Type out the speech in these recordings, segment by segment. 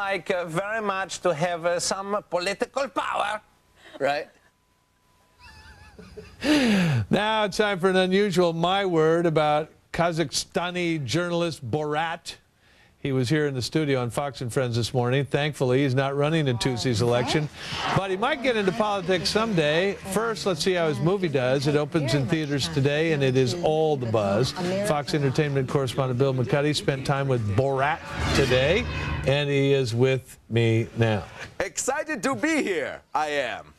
like very much to have some political power, right? Now it's time for an unusual My Word about Kazakhstani journalist Borat. He was here in the studio on Fox and Friends this morning. Thankfully, he's not running in Tuesday's election, but he might get into politics someday. First, let's see how his movie does. It opens in theaters today, and it is all the buzz. Fox Entertainment correspondent Bill McCuddy spent time with Borat today, and he is with me now. Excited to be here. I am.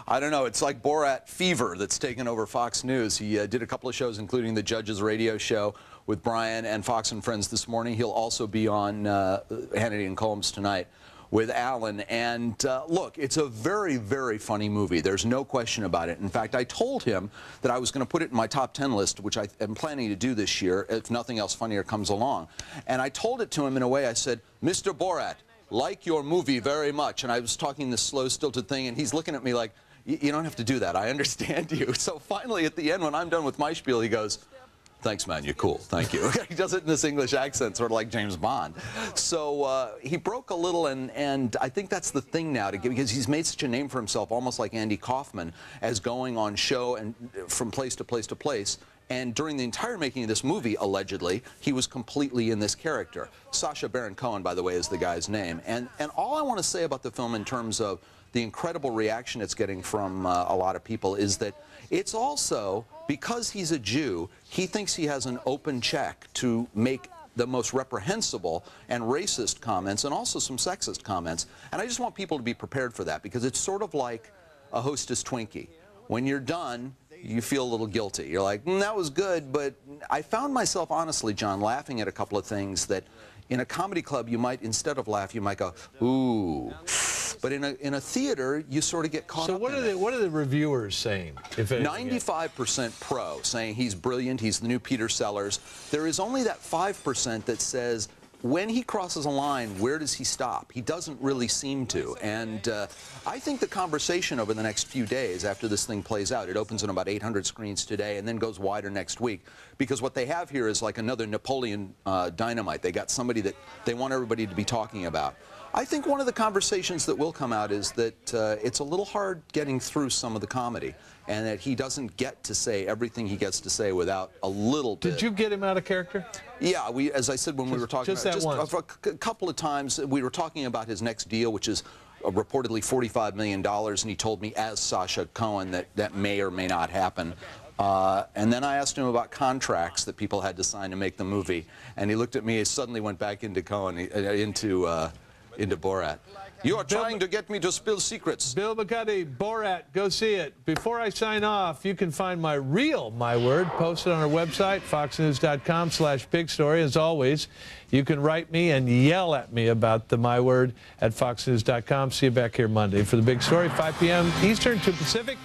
I don't know. It's like Borat fever that's taken over Fox News. He did a couple of shows, including the Judge's radio show with Brian and Fox and Friends this morning. He'll also be on Hannity and Colmes tonight with Alan. And look, it's a very, very funny movie. There's no question about it. In fact, I told him that I was going to put it in my top 10 list, which I am planning to do this year if nothing else funnier comes along. And I told it to him in a way. I said, Mr. Borat, like your movie very much. And I was talking this slow, stilted thing, and he's looking at me like, you don't have to do that. I understand you. So finally, at the end, when I'm done with my spiel, he goes, thanks, man, you're cool. Thank you. He does it in this English accent, sort of like James Bond. So he broke a little, and I think that's the thing now, because he's made such a name for himself, almost like Andy Kaufman, as going on show and from place to place to place. And during the entire making of this movie, allegedly, he was completely in this character. Sacha Baron Cohen, by the way, is the guy's name. And all I want to say about the film in terms of the incredible reaction it's getting from a lot of people is that it's also, because he's a Jew, he thinks he has an open check to make the most reprehensible and racist comments and also some sexist comments. And I just want people to be prepared for that, because it's sort of like a Hostess Twinkie. When you're done, you feel a little guilty. You're like, that was good, but I found myself, honestly, John, laughing at a couple of things that in a comedy club, you might, instead of laugh, you might go, ooh. But in a theater, you sort of get caught up in it. What are the reviewers saying? 95% pro, saying he's brilliant, he's the new Peter Sellers. There is only that 5% that says, when he crosses a line, where does he stop? He doesn't really seem to. And I think the conversation over the next few days after this thing plays out, it opens in about 800 screens today and then goes wider next week, because what they have here is like another Napoleon Dynamite. They got somebody that they want everybody to be talking about. I think one of the conversations that will come out is that it's a little hard getting through some of the comedy, and that he doesn't get to say everything he gets to say without a little bit. Did you get him out of character? Yeah, as I said when we were talking about a couple of times, we were talking about his next deal, which is reportedly $45 million, and he told me as Sacha Cohen that may or may not happen. And then I asked him about contracts that people had to sign to make the movie, and he looked at me and suddenly went back into Cohen, into Borat. You are trying to get me to spill secrets. Bill McCuddy, Borat, go see it. Before I sign off, you can find my real My Word posted on our website, foxnews.com/bigstory. As always, you can write me and yell at me about the My Word at foxnews.com. See you back here Monday for The Big Story, 5 p.m. Eastern, 2 Pacific.